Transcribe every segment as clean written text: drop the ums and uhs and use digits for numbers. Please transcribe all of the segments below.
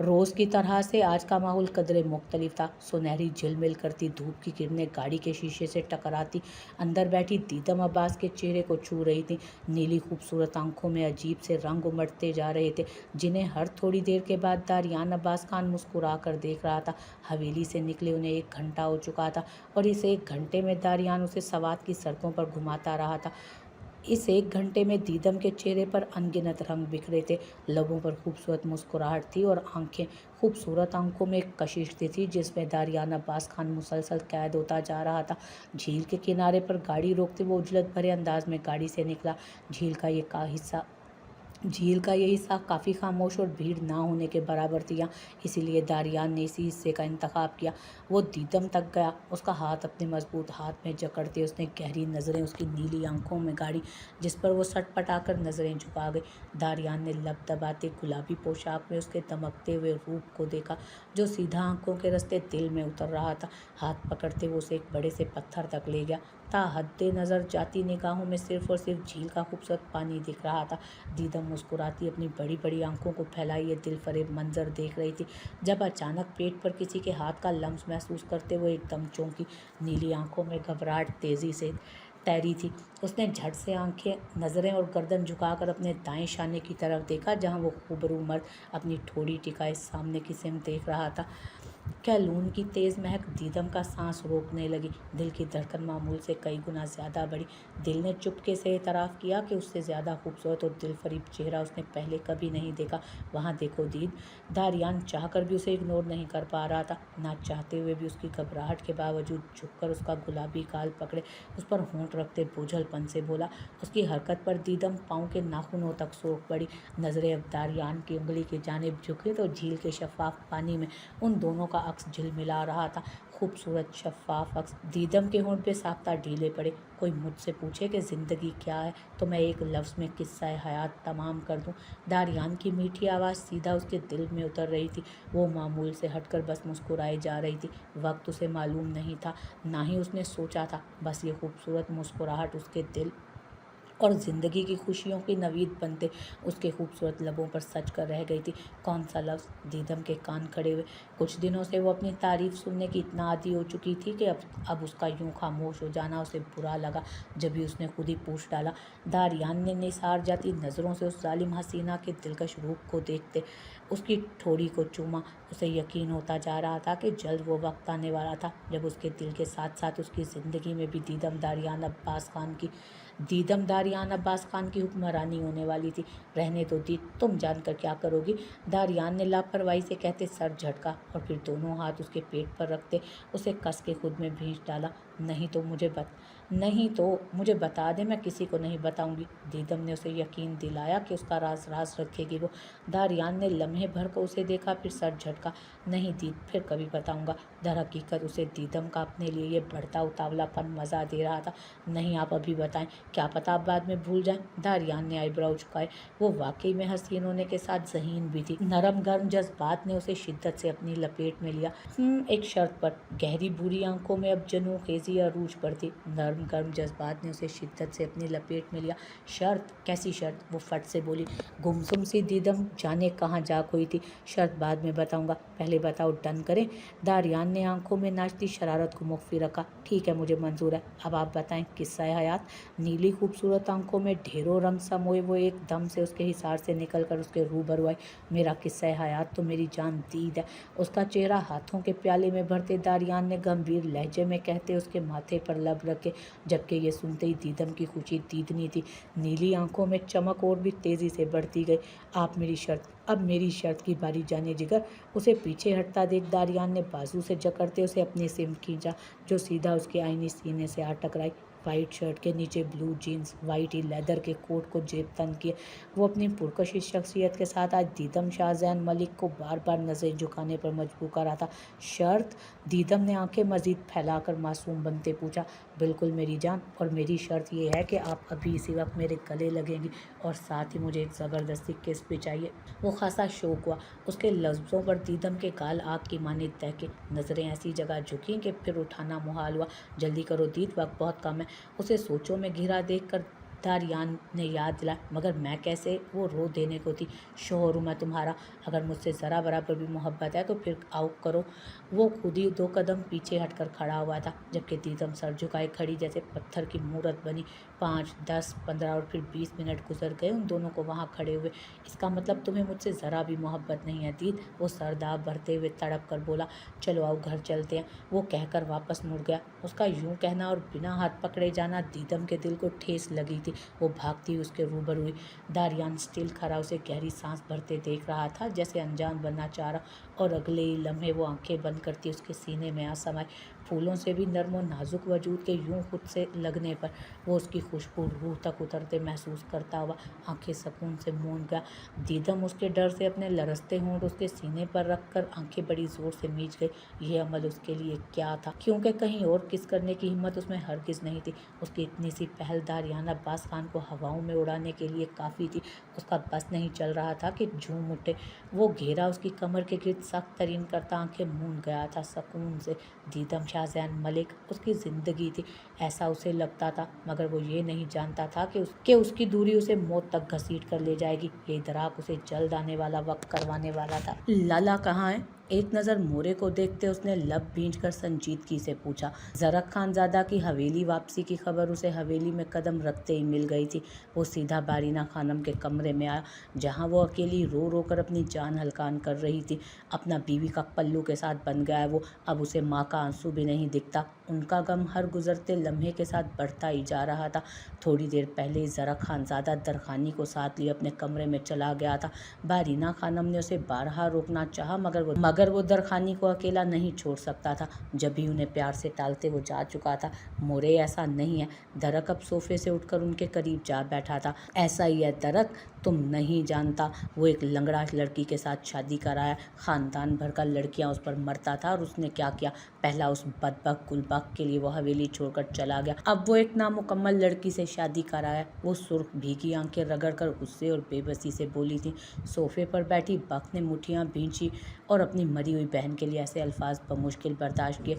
रोज़ की तरह से आज का माहौल कदरे मुख्तलिफ था। सुनहरी झिलमिल करती धूप की किरणें गाड़ी के शीशे से टकराती अंदर बैठी दीदम अब्बास के चेहरे को छू रही थी। नीली खूबसूरत आंखों में अजीब से रंग उमड़ते जा रहे थे, जिन्हें हर थोड़ी देर के बाद दारियान अब्बास खान मुस्कुरा कर देख रहा था। हवेली से निकले उन्हें 1 घंटा हो चुका था और इस 1 घंटे में दारियान उसे सवात की सड़कों पर घुमाता रहा था। इस 1 घंटे में दीदम के चेहरे पर अनगिनत रंग बिखरे थे। लबों पर खूबसूरत मुस्कुराहट थी और खूबसूरत आंखों में एक कशिश थी जिसमें दारियान अब्बास खान मुसलसल कैद होता जा रहा था। झील के किनारे पर गाड़ी रोकते वो उजलत भरे अंदाज में गाड़ी से निकला। झील का ये हिस्सा काफ़ी खामोश और भीड़ ना होने के बराबर थी, इसीलिए दारियान ने इसी हिस्से का इंतखाब किया। वो दीदम तक गया। उसका हाथ अपने मजबूत हाथ में जकड़ते उसने गहरी नज़रें उसकी नीली आंखों में गाड़ी, जिस पर वो सटपटाकर नज़रें झुका गई। दारियान ने लब दबाते गुलाबी पोशाक में उसके दमकते हुए रूप को देखा, जो सीधा आंखों के रास्ते दिल में उतर रहा था। हाथ पकड़ते वो उसे एक बड़े से पत्थर तक ले गया। हद्दे नज़र जाती निगाहों में सिर्फ और सिर्फ झील का खूबसूरत पानी दिख रहा था। दीदम मुस्कुराती अपनी बड़ी बड़ी आंखों को फैलाई ये दिलफरेब मंजर देख रही थी, जब अचानक पेट पर किसी के हाथ का लम्स महसूस करते हुए एकदम चौंकी। नीली आंखों में घबराहट तेजी से तैरी थी। उसने झट से आंखें, नज़रें और गर्दन झुकाकर अपने दाएं शाने की तरफ देखा, जहां वो खूबरू मर्द अपनी ठोड़ी टिकाए सामने की सिमत देख रहा था। कैलून की तेज़ महक दीदम का सांस रोकने लगी। दिल की धड़कन मामूल से कई गुना ज़्यादा बढ़ी। दिल ने चुपके से एतराफ़ किया कि उससे ज़्यादा खूबसूरत और दिलफरीब चेहरा उसने पहले कभी नहीं देखा। वहाँ देखो दीद। दारियान चाहकर भी उसे इग्नोर नहीं कर पा रहा था। ना चाहते हुए भी उसकी घबराहट के बावजूद झुककर उसका गुलाबी गाल पकड़े उस पर होंठ रखते बोझलपन से बोला। उसकी हरकत पर दीदम पाँव के नाखूनों तक सूख पड़ी। नज़रें अब दारियान की उंगली की जानिब झुकी तो झील के शफाफ पानी में उन दोनों का अक्स झिलमिला रहा था। खूबसूरत शफाफ अक्स। दीदम के होंठ पे साख्ता ढीले पड़े। कोई मुझसे पूछे कि ज़िंदगी क्या है तो मैं एक लफ्ज़ में किस्सा हयात तमाम कर दूं। दारियान की मीठी आवाज़ सीधा उसके दिल में उतर रही थी। वो मामूल से हटकर बस मुस्कुराए जा रही थी। वक्त उसे मालूम नहीं था, ना ही उसने सोचा था। बस ये खूबसूरत मुस्कुराहट उसके दिल और ज़िंदगी की खुशियों की नवीद बनते उसके खूबसूरत लबों पर सच कर रह गई थी। कौन सा लफ्ज़? दीदम के कान खड़े हुए। कुछ दिनों से वो अपनी तारीफ़ सुनने की इतना आदी हो चुकी थी कि अब उसका यूं खामोश हो जाना उसे बुरा लगा। जब भी उसने खुद ही पूछ डाला। दारियान ने निसार जाती नज़रों से उस जालिम हसीना के दिलकश रूप को देखते उसकी ठोड़ी को चूमा। उसे यकीन होता जा रहा था कि जल्द वो वक्त आने वाला था जब उसके दिल के साथ साथ उसकी ज़िंदगी में भी दीदम दारियान अब्बास खान की हुक्मरानी होने वाली थी। रहने दो दी, तुम जानकर क्या करोगी? दारियान ने लापरवाही से कहते सर झटका और फिर दोनों हाथ उसके पेट पर रखते उसे कस के खुद में भींच डाला। नहीं तो मुझे बता दे, मैं किसी को नहीं बताऊंगी। दीदम ने उसे यकीन दिलाया कि उसका राज राज रखेगी वो। दारियान ने लम्हे भर को उसे देखा, फिर सर झटका। नहीं दीद, फिर कभी बताऊंगा। दर हकीकत उसे दीदम का अपने लिए ये बढ़ता उतावलापन मज़ा दे रहा था। नहीं, आप अभी बताएं, क्या पता आप बाद में भूल जाएं। दारियान ने आईब्राउ झुकाए। वो वाकई में हसीन होने के साथ ज़हीन भी थी। नरम गर्म जज्बात ने उसे शिद्दत से अपनी लपेट में लिया। एक शर्त पर। गहरी बुरी आंखों में अब जनू खेजी अरूज पड़ती। नरम गर्म जज्बात ने उसे शिद्दत से अपनी लपेट में लिया। शर्त? कैसी शर्त? वो फट से बोली। गुमसुम सी दीदम जाने कहाँ जा खोई थी। शर्त बाद में बताऊंगा, पहले बताओ डन करें। दारियान ने आंखों में नाचती शरारत को मुख्फी रखा। ठीक है, मुझे मंजूर है। अब आप बताएं किस्सा हयात। नीली खूबसूरत आंखों में ढेरों रंग समोए वो एकदम से उसके हिसार से निकलकर उसके रूबरू आई। मेरा किस्सा हयात तो मेरी जान दीद है। उसका चेहरा हाथों के प्याले में भरते दारियान ने गंभीर लहजे में कहते उसके माथे पर लब रखे, जबकि ये सुनते ही दीदम की खुशी दीदनी थी। नीली आंखों में चमक और भी तेज़ी से बढ़ती गई। आप मेरी शर्त, अब मेरी शर्त की बारी जाने जिगर। उसे पीछे हटता देख दारियान ने बाजू से जकड़ते उसे अपनी सिम खींचा, जो सीधा उसके आईनी सीने से आ टकराई। वाइट शर्ट के नीचे ब्लू जीन्स, वाइट ही लेदर के कोट को जेब तन किए वो अपनी पुरकशी शख्सियत के साथ आज दीदम शाहजहान मलिक को बार बार नज़रें झुकाने पर मजबूर कर रहा था। शर्त? दीदम ने आंखें मजीद फैलाकर मासूम बनते पूछा। बिल्कुल मेरी जान, और मेरी शर्त यह है कि आप अभी इसी वक्त मेरे गले लगेंगी, और साथ ही मुझे एक ज़बरदस्ती किस भी चाहिए। वो खासा शौक हुआ। उसके लफ्ज़ों पर दीदम के गाल आग की मानित दहके। नज़रें ऐसी जगह झुकी कि फिर उठाना मुहाल हुआ। जल्दी करो दीद, वक्त बहुत कम है। उसे सोचों में घिरा देखकर दारियान ने याद दिलाया। मगर मैं कैसे? वो रो देने को थी। शौहर हूँ मैं तुम्हारा, अगर मुझसे ज़रा बराबर भी मोहब्बत है तो फिर आओ करो। वो खुद ही 2 कदम पीछे हटकर खड़ा हुआ था, जबकि दीदम सर झुकाए खड़ी जैसे पत्थर की मूरत बनी। 5, 10, 15 और फिर 20 मिनट गुजर गए उन दोनों को वहाँ खड़े हुए। इसका मतलब तुम्हें मुझसे ज़रा भी मोहब्बत नहीं है दीद? वो सरदाब भरते हुए तड़प कर बोला। चलो आओ घर चलते हैं, वो कहकर वापस मुड़ गया। उसका यूं कहना और बिना हाथ पकड़े जाना दीदम के दिल को ठेस लगी थी। वो भागती उसके रूबरू हुई। दारियान स्टिल खड़ा उसे गहरी सांस भरते देख रहा था, जैसे अनजान बनना चाह रहा, और अगले ही लम्हे वो आंखें बंद करती उसके सीने में आ समाई। फूलों से भी नर्म और नाजुक वजूद के यूं खुद से लगने पर वो उसकी खुशबू रूह तक उतरते महसूस करता हुआ आंखें सुकून से मूंद गया। दीदम उसके डर से अपने लरसते होंठ उसके सीने पर रखकर आंखें बड़ी जोर से मीच गई। ये अमल उसके लिए क्या था, क्योंकि कहीं और किस करने की हिम्मत उसमें हरगिज नहीं थी। उसकी इतनी सी पहल दारियान अब्बास खान को हवाओं में उड़ाने के लिए काफ़ी थी। उसका बस नहीं चल रहा था कि झूम उठे। वो घेरा उसकी कमर के गिर्द सख्त तरीन करता आंखें मूंद गया था सुकून से। दीदम शाहजहान मलिक उसकी ज़िंदगी थी, ऐसा उसे लगता था, मगर वो ये नहीं जानता था कि उसकी दूरी उसे मौत तक घसीट कर ले जाएगी। ये इदराक उसे जल्द आने वाला वक्त करवाने वाला था। लाला कहाँ है? एक नज़र मोरे को देखते उसने लब भींच कर संजीदगी से पूछा। ज़रक खानज़ादा की हवेली वापसी की खबर उसे हवेली में कदम रखते ही मिल गई थी। वो सीधा बारीना खानम के कमरे में आया, जहाँ वो अकेली रो रो कर अपनी जान हलकान कर रही थी। अपना बीवी का पल्लू के साथ बन गया है वो, अब उसे माँ का आंसू भी नहीं दिखता। उनका गम हर गुजरते लम्हे के साथ बढ़ता ही जा रहा था। थोड़ी देर पहले ज़रक खानज़ादा दरखानी को साथ लिए अपने कमरे में चला गया था। बारीना खानम ने उसे बारहा रोकना चाहा, मगर वो दरखानी को अकेला नहीं छोड़ सकता था। जब भी उन्हें प्यार से टालते वो जा चुका था। मोरे ऐसा नहीं है। दरक अब सोफे से उठकर उनके करीब जा बैठा था। ऐसा ही है दरक, तुम नहीं जानता, वो एक लंगड़ा लड़की के साथ शादी कराया। ख़ानदान भर का लड़कियां उस पर मरता था, और उसने क्या किया? पहला उस बदबक गुलबक के लिए वो हवेली छोड़कर चला गया। अब वो एक नामुकम्मल लड़की से शादी कराया। वो सुर्ख भीगी आंखें रगड़ कर गुस्से और बेबसी से बोली थी। सोफे पर बैठी बक ने मुठियाँ भींची और अपनी मरी हुई बहन के लिए ऐसे अल्फाज बमुश्किल बर्दाश्त किए।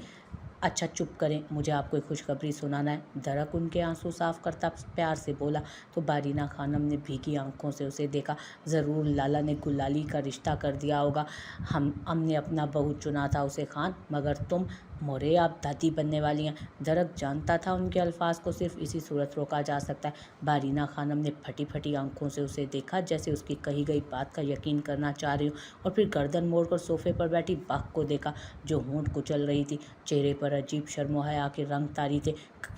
अच्छा चुप करें, मुझे आपको एक खुशखबरी सुनाना है। दरक उनके आंसू साफ करता प्यार से बोला। तो बारीना खानम ने भीगी आंखों से उसे देखा। ज़रूर लाला ने गुलाली का रिश्ता कर दिया होगा। हमने अपना बहू चुना था उसे खान, मगर तुम मोरे आप दादी बनने वाली हैं। दरक जानता था उनके अल्फाज को सिर्फ इसी सूरत रोका जा सकता है। बारीना खानम ने फटी फटी आंखों से उसे देखा, जैसे उसकी कही गई बात का यकीन करना चाह रही हो, और फिर गर्दन मोड़कर सोफे पर बैठी बक को देखा, जो होंठ कुचल रही थी। चेहरे पर अजीब शर्म हया के रंग तारी थे।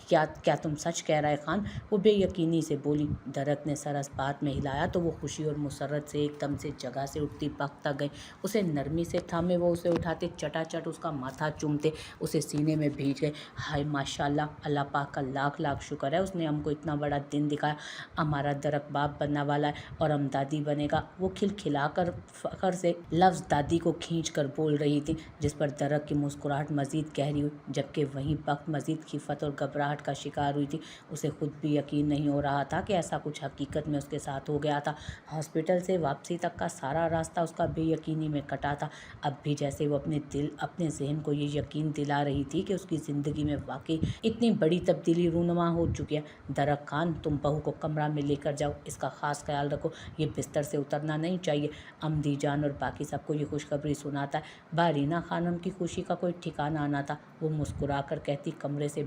क्या तुम सच कह रहे खान? वो बेयकीनी से बोली। दरक ने सर इस बात में हिलाया तो वो खुशी और मुसर्रत से एकदम से जगह से उठती बक तक गई। उसे नरमी से थामे वो उसे उठाते चटाचट उसका माथा चूमते उसे सीने में भींच गए। हाय माशाल्लाह, अल्लाह पाक का लाख लाख शुक्र है, उसने हमको इतना बड़ा दिन दिखाया। हमारा दरक बाप बनने वाला है और हम दादी बनेगा। वो खिलखिलाकर फखर से लफ्ज़ दादी को खींच कर बोल रही थी, जिस पर दरक की मुस्कुराहट मज़ीद गहरी हुई, जबकि वहीं बक मज़ीद खिफत और घबराहट का शिकार हुई थी। उसे खुद भी यकीन नहीं हो रहा था कि ऐसा कुछ हकीकत में उसके साथ हो गया था। हॉस्पिटल से वापसी तक का सारा रास्ता उसका बेयकीनी में कटा था। अब भी जैसे वो अपने जहन को ये यकीन दिला रही थी कि उसकी ज़िंदगी में वाकई इतनी बड़ी तब्दीली रूनुमा हो चुकी है। दरक खान, तुम बहू को कमरा में लेकर जाओ, इसका ख़ास ख्याल रखो, ये बिस्तर से उतरना नहीं चाहिए। अमदी जान और बाकी सबको ये खुशखबरी सुनाता है। बारीना खानम की खुशी का कोई ठिकाना आना था। वो मुस्कुरा कर कहती कमरे से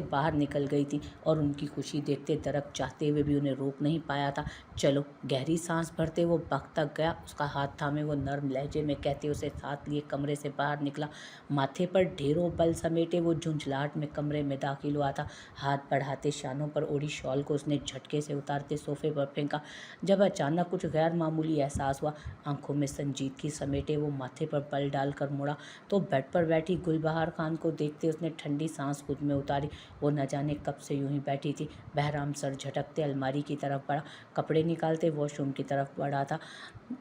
बाहर निकल गई थी, और उनकी खुशी देखते दरक चाहते हुए भी उन्हें रोक नहीं पाया था। चलो। गहरी सांस भरते वो बक तक गया। उसका हाथ थामे वो नर्म लहजे में कहते उसे साथ लिए कमरे से बाहर निकला। माथे पर ढेरों बल समेटे वो झुंझलाहट में कमरे में दाखिल हुआ था। हाथ बढ़ाते शानों पर ओढ़ी शॉल को उसने झटके से उतारते सोफे पर फेंका। जब अचानक कुछ गैर मामूली एहसास हुआ, आंखों में संजीदगी समेटे वो माथे पर बल डालकर मुड़ा तो बेड पर बैठी गुलबहार खान को देखते उसने ठंडी सांस खुद में उतारी। वो न जाने कब से यूं ही बैठी थी। बहराम सर झटकते अलमारी की तरफ बढ़ा, कपड़े निकालते वॉशरूम की तरफ बढ़ा था।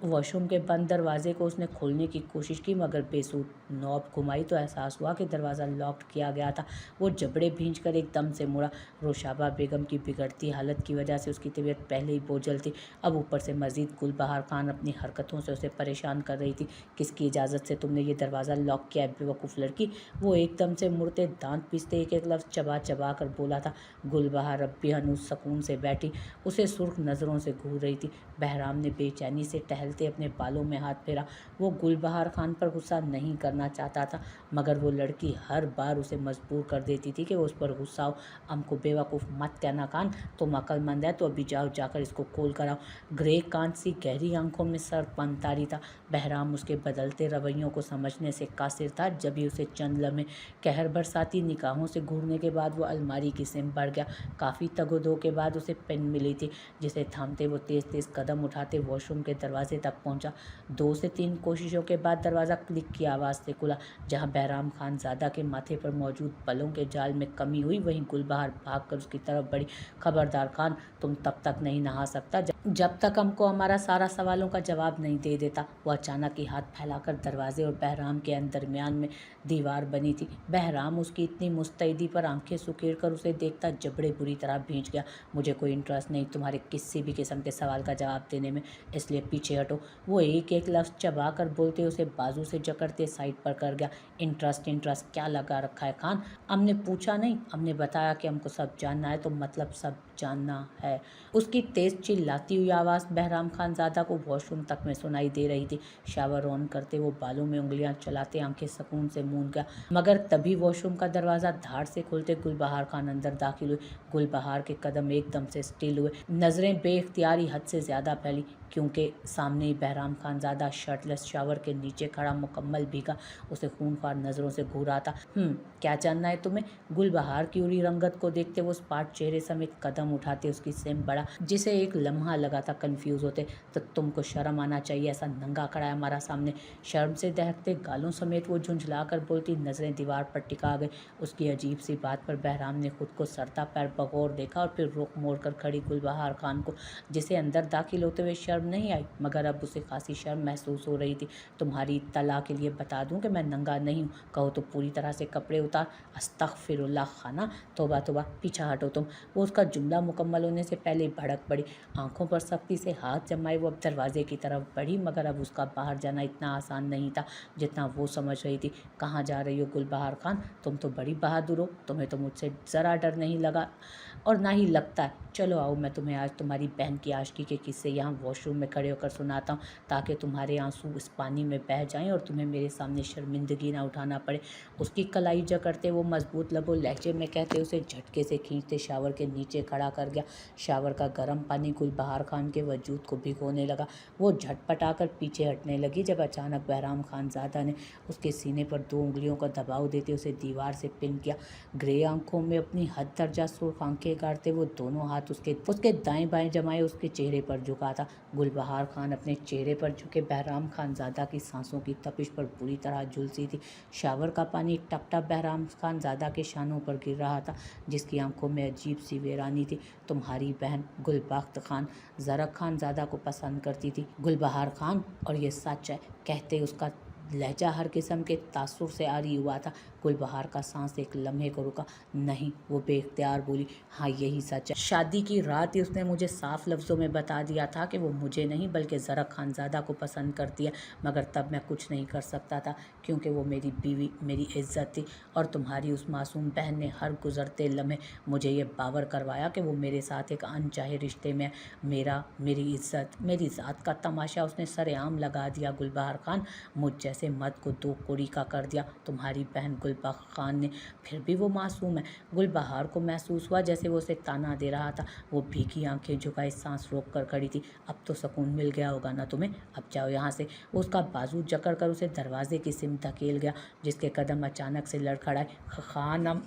वॉशरूम के बंद दरवाजे को उसने खोलने की कोशिश की, मगर बेसूर। नॉब घुमाई तो एहसास हुआ कि दरवाज़ा लॉक्ड किया गया था। वो जबड़े भींच कर एकदम से मुड़ा। रोशाबा बेगम की बिगड़ती हालत की वजह से उसकी तबीयत पहले ही बोझल थी, अब ऊपर से मजीद गुलबहार खान अपनी हरकतों से उसे परेशान कर रही थी। किसकी इजाज़त से तुमने ये दरवाज़ा लॉक नॉक किया है बेवकूफ़ लड़की। वो एकदम से मुड़ते दांत पीसते एक एक लफ्ज़ चबा चबा कर बोला था। गुलबहार अब भी हनूस सुकून से बैठी उसे सुर्ख नज़रों से घूर रही थी। बहराम ने बेचैनी से टहलते अपने बालों में हाथ फेरा। वो गुलबहार खान पर गुस्सा नहीं करना चाहता था, मगर वो लड़की हर बार उसे मजबूर कर देती थी कि वो उस पर गुस्सा हो। हमको बेवकूफ़ मत कहना खान, तुम अक्लमंद है तो अभी जाओ, जाकर इसको खोल कर आओ। ग्रे कांच सी गहरी आंखों में सर पंतारी था। बहराम उसके बदलते रवैयों को समझने से कासिर था। जब भी उसे चंद लम्हे कहर बरसाती निगाहों से घूरने के बाद वो अलमारी की सिम बढ़ गया। काफ़ी तगोदो के बाद उसे पेन मिली थी, जिसे थामते वो तेज़ तेज़ कदम उठाते वॉशरूम के दरवाजे तक पहुंचा। 2 से 3 कोशिशों के बाद दरवाज़ा क्लिक की आवाज़ से खुला। जहां बहराम खानज़ादा के माथे पर मौजूद पलों के जाल में कमी हुई, वहीं गुलबहार भागकर उसकी तरफ बढ़ी। खबरदार खान, तुम तब तक नहीं नहा सकता जब तक हमको हमारा सारा सवालों का जवाब नहीं दे देता। वो अचानक ही हाथ फैलाकर दरवाजे और बहराम के दरमियान में दीवार बनी थी। बहराम उसकी इतनी मुस्तैदी पर आंखें सुकेड़ कर उसे देखता जबड़े बुरी तरह भींच गया। मुझे कोई इंटरेस्ट नहीं तुम्हारे किसी भी किस्म के सवाल का जवाब देने में, इसलिए पीछे हटो। वो एक एक लफ्ज़ चबा कर बोलते उसे बाजू से जकड़ते साइड पर कर गया। इंटरेस्ट इंटरेस्ट क्या लगा रखा है खान? हमने पूछा नहीं, हमने बताया कि हमको सब जानना है, तो मतलब सब जानना है। उसकी तेज़ चिल्लाती हुई आवाज़ बहराम खानज़ादा को वॉशरूम तक में सुनाई दे रही थी। शावर ऑन करते वो बालों में उंगलियां चलाते आंखें सुकून से मूंद गया, मगर तभी वॉशरूम का दरवाज़ा धाड़ से खुलते गुलबहार खान अंदर दाखिल हुए। गुलबहार के कदम एकदम से स्टिल हुए, नज़रें बेइख्तियारी हद से ज़्यादा फैली, क्योंकि सामने ही बहराम खानज़ादा शर्टलेस शावर के नीचे खड़ा मुकम्मल भीगा उसे खूनख्वार नज़रों से घूरा था। क्या जानना है तुम्हें? गुलबहार की उड़ी रंगत को देखते वो स्पाट चेहरे समेत कदम उठाते उसकी सिम बढ़ा, जिसे एक लम्हा लगा था कन्फ्यूज़ होते। तो तुमको शर्म आना चाहिए, ऐसा नंगा खड़ा है हमारा सामने। शर्म से दहकते गालों समेत वो झुंझला कर बोलती नज़रें दीवार पर टिका गई। उसकी अजीब सी बात पर बहराम ने खुद को सरता पैर बगौर देखा और फिर रुख मोड़कर खड़ी गुलबहार खान को, जिसे अंदर दाखिल होते हुए शर्म नहीं आई, मगर अब उसे खासी शर्म महसूस हो रही थी। तुम्हारी इत्तला के लिए बता दूं कि मैं नंगा नहीं हूँ, कहो तो पूरी तरह से कपड़े उतार। अस्तगफिरुल्लाह खाना, तौबा तौबा, पीछा हटो तुम। वो उसका जुमला मुकम्मल होने से पहले ही भड़क पड़ी। आंखों पर सख्ती से हाथ जमाए वो अब दरवाजे की तरफ बढ़ी, मगर अब उसका बाहर जाना इतना आसान नहीं था जितना वो समझ रही थी। कहाँ जा रही हो गुलबहार खान? तुम तो बड़ी बहादुर हो, तुम्हें तो मुझसे ज़रा डर नहीं लगा और ना ही लगता है। चलो आओ, मैं तुम्हें आज तुम्हारी बहन की आशिकी के किस्से यहाँ वॉशरूम में खड़े होकर सुनाता हूँ, ताकि तुम्हारे आंसू इस पानी में बह जाएं और तुम्हें मेरे सामने शर्मिंदगी ना उठाना पड़े। उसकी कलाई जकड़ते वो मजबूत लबों लहजे में कहते उसे झटके से खींचते शावर के नीचे खड़ा कर गया। शावर का गर्म पानी गुलबहार खान के वजूद को भिगोने लगा। वो झटपटाकर पीछे हटने लगी जब अचानक बहराम खानज़ादा ने उसके सीने पर 2 उंगलियों का दबाव देते उसे दीवार से पिन किया। ग्रे आंखों में अपनी हद दर्जा सुर्ख आंखें गाड़ते वो दोनों हाथ उसके दाएं बाएं जमाए उसके चेहरे पर झुका था। गुलबहार खान अपने चेहरे पर झुके बहराम खानज़ादा की सांसों की तपिश पर बुरी तरह झुलसी थी। शावर का पानी टप टप बहराम खानज़ादा के शानों पर गिर रहा था, जिसकी आंखों में अजीब सी वीरानी थी। तुम्हारी बहन गुलबख्त खान ज़रक खानज़ादा को पसंद करती थी गुलबहार खान, और ये सच है, कहते उसका लहजा हर किस्म के तासुर से आरी हुआ था। गुलबहार का सांस एक लम्हे को रुका। नहीं, वो बेख्तियार बोली, हाँ यही सच है। शादी की रात ही उसने मुझे साफ लफ्ज़ों में बता दिया था कि वो मुझे नहीं बल्कि ज़रक खानज़ादा को पसंद करती है, मगर तब मैं कुछ नहीं कर सकता था, क्योंकि वो मेरी बीवी, मेरी इज्जत थी। और तुम्हारी उस मासूम बहन ने हर गुज़रते लम्हे मुझे ये बावर करवाया कि वो मेरे साथ एक अनचाहे रिश्ते में मेरी इज्जत, मेरी ज़ात का तमाशा उसने सरेआम लगा दिया। गुलबहार खान, मुझ जैसे मर्द को 2 कोड़ी का कर दिया तुम्हारी बहन गुलबख्त खान ने। फिर भी वो मासूम है। गुलबहार को महसूस हुआ जैसे वो उसे ताना दे रहा था। वो भीगी आंखें झुकाए सांस रोक कर खड़ी थी। अब तो सुकून मिल गया होगा ना तुम्हें, अब जाओ यहाँ से। वो उसका बाजू जकड़ कर उसे दरवाजे की सिम धकेल गया, जिसके कदम अचानक से लड़खड़ाए। खान, अब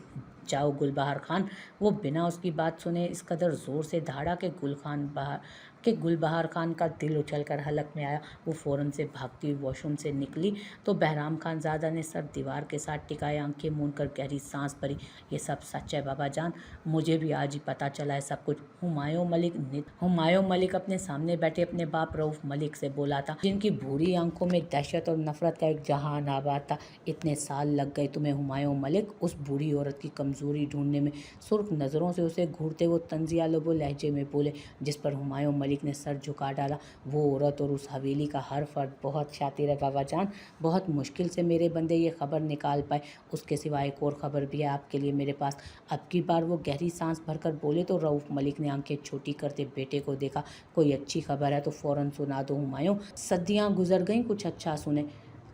जाओ गुलबहार खान। वो बिना उसकी बात सुने इस कदर ज़ोर से दहाड़ा कि गुलबहार खान का दिल उछलकर हलक में आया। वो फ़ौरन से भागती हुई वॉशरूम से निकली तो बहराम खानज़ादा ने सर दीवार के साथ टिकाए आंखें मूंद कर गहरी सांस भरी। ये सब सच है बाबा जान, मुझे भी आज ही पता चला है सब कुछ। हुमायूं मलिक अपने सामने बैठे अपने बाप रऊफ मलिक से बोला था, जिनकी भूरी आंखों में दहशत और नफरत का एक जहान आबाद था। इतने साल लग गए तुम्हें हुमायूं मलिक, उस बूढ़ी औरत की कमज़ोरी ढूंढने में। सुर्ख नज़रों से उसे घूरते वो तंजिया लबो लहजे में बोले, जिस पर हुमायूं मलिक मलिक ने सर झुका डाला। वो औरत और उस हवेली का हर फर्द बहुत शातिर है बाबा जान, बहुत मुश्किल से मेरे बंदे ये खबर निकाल पाए। उसके सिवा एक और खबर भी है आपके लिए मेरे पास। अब की बार वो गहरी सांस भरकर बोले तो रऊफ मलिक ने आंखें छोटी करते बेटे को देखा। कोई अच्छी खबर है तो फौरन सुना दो हुमायूं, सदियां गुजर गईं, कुछ अच्छा सुने।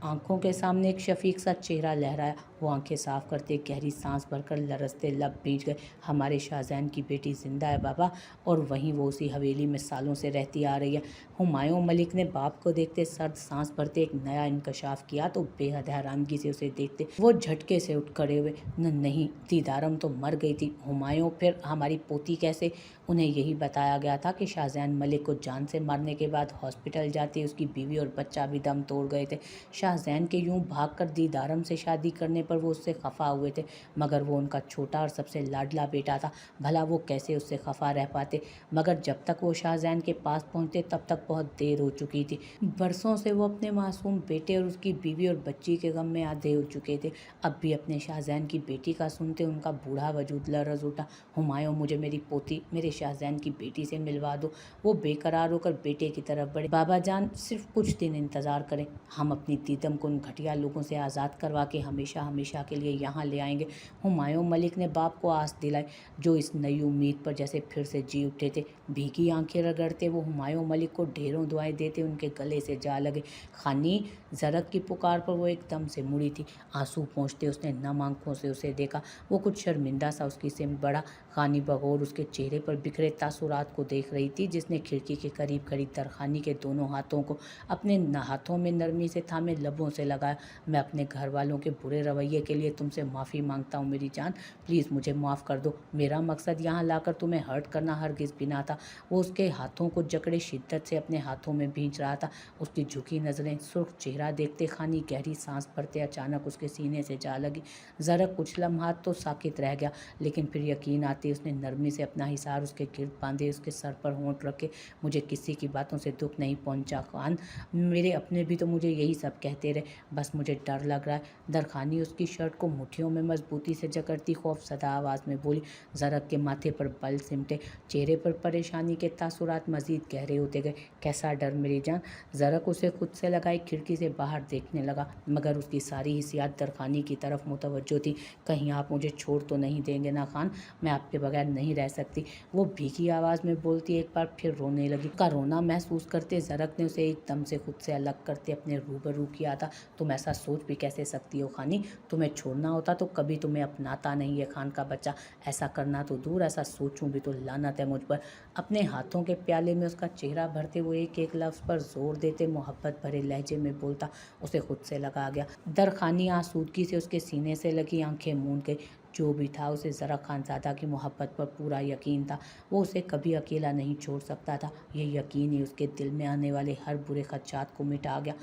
आंखों के सामने एक शफीक सा चेहरा लहराया। वो आंखें साफ करते गहरी सांस भरकर लरसते लब भींच गए। हमारे शाहजहान की बेटी जिंदा है बाबा, और वहीं वो उसी हवेली में सालों से रहती आ रही है। हुमायूं मलिक ने बाप को देखते सर्द सांस भरते एक नया इंकशाफ किया तो बेहद हैरानगी से उसे देखते वो झटके से उठ खड़े हुए। नहीं, दीदारम तो मर गई थी। हुमायूं, फिर हमारी पोती कैसे? उन्हें यही बताया गया था कि शाहजहान मलिक को जान से मारने के बाद हॉस्पिटल जाते उसकी बीवी और बच्चा भी दम तोड़ गए थे। शाहजहान के यूं भागकर दीदारम से शादी करने पर वो उससे खफा हुए थे, मगर वो उनका छोटा और सबसे लाडला बेटा था, भला वो कैसे उससे खफा रह पाते। मगर जब तक वो शाहजहान के पास पहुंचते तब तक बहुत देर हो चुकी थी। बरसों से वो अपने मासूम बेटे और उसकी बीवी और बच्ची के गम में आधे हो चुके थे। अब भी अपने शाहजहान की बेटी का सुनते उनका बूढ़ा वजूद लरज उठा। हुमायूं, मुझे मेरी पोती, मेरे शाहजहान की बेटी से मिलवा दो। वो बेकरार होकर बेटे की तरफ बढ़े। बाबा जान, सिर्फ कुछ दिन इंतजार करें, हम अपनी दीदम को उन घटिया लोगों से आज़ाद करवा के हमेशा हमेशा के लिए यहाँ ले आएंगे। हुमायूं मलिक ने बाप को आस दिलाई, जो इस नई उम्मीद पर जैसे फिर से जी उठे थे। भीगी आंखें रगड़ते वो हुमायूं मलिक को ढेरों दुआएं देते उनके गले से जा लगे। खानी, ज़रक की पुकार पर वो एकदम से मुड़ी थी। आंसू पोंछते उसने नम आंखों से उसे देखा। वो कुछ शर्मिंदा सा उसकी सिमत बढ़ा। खानी बगौर उसके चेहरे पर बिखरे तासुरात को देख रही थी, जिसने खिड़की के करीब खड़ी तरखानी के दोनों हाथों को अपने हाथों में नरमी से थामे लबों से लगाया। मैं अपने घर वालों के बुरे रवैये के लिए तुमसे माफ़ी मांगता हूँ मेरी जान, प्लीज़ मुझे माफ़ कर दो। मेरा मकसद यहाँ लाकर तुम्हें हर्ट करना हरगिज़ भी ना था। वो उसके हाथों को जकड़े शिद्दत से अपने हाथों में भींच रहा था। उसकी झुकी नज़रें सुर्ख चेहरा देखते खानी गहरी सांस भरते अचानक उसके सीने से जा लगी। ज़रा कुछ लम्हात तो साकित रह गया, लेकिन फिर यकीन आते उसने नरमी से अपना हिसार उसके गिर्द बांधे, उसके सर पर होंठ रखे। मुझे किसी की बातों से दुख नहीं पहुंचा खान, मेरे अपने भी तो मुझे यही सब कहते रहे, बस मुझे डर लग रहा है। दरखानी उसकी शर्ट को मुट्ठियों में मजबूती से जकड़ती खौफ सदा आवाज़ में बोली। ज़रक के माथे पर बल सिमटे, चेहरे पर परेशानी के तासुरात मजीद गहरे होते गए। कैसा डर मेरी जान? ज़रक उसे खुद से लगाई खिड़की से बाहर देखने लगा, मगर उसकी सारी हिसियात दरखानी की तरफ मुतवज्जो थी। कहीं आप मुझे छोड़ तो नहीं देंगे ना खान? मैं आपके बगैर नहीं रह सकती, वो भीगी आवाज़ में बोलती एक बार फिर रोने लगी। का रोना महसूस करते ज़रक ने उसे एकदम से खुद से अलग करते अपने रूबरू किया था। तुम ऐसा सोच भी कैसे सकती हो खानी? तुम्हें छोड़ना होता तो कभी तुम्हें अपनाता नहीं है खान का बच्चा। ऐसा करना तो दूर, ऐसा सोचूं भी तो लानत है मुझ पर। अपने हाथों के प्याले में उसका चेहरा भरते हुए एक एक लफ्ज़ पर जोर देते मोहब्बत भरे लहजे में बोलता उसे खुद से लगा गया। दरखानी आसूदगी से उसके सीने से लगी आंखें मूंद गई। जो भी था उसे ज़रक खानज़ादा की मोहब्बत पर पूरा यकीन था। वो उसे कभी अकेला नहीं छोड़ सकता था। ये यकीन ही उसके दिल में आने वाले हर बुरे खदशात को मिटा गया।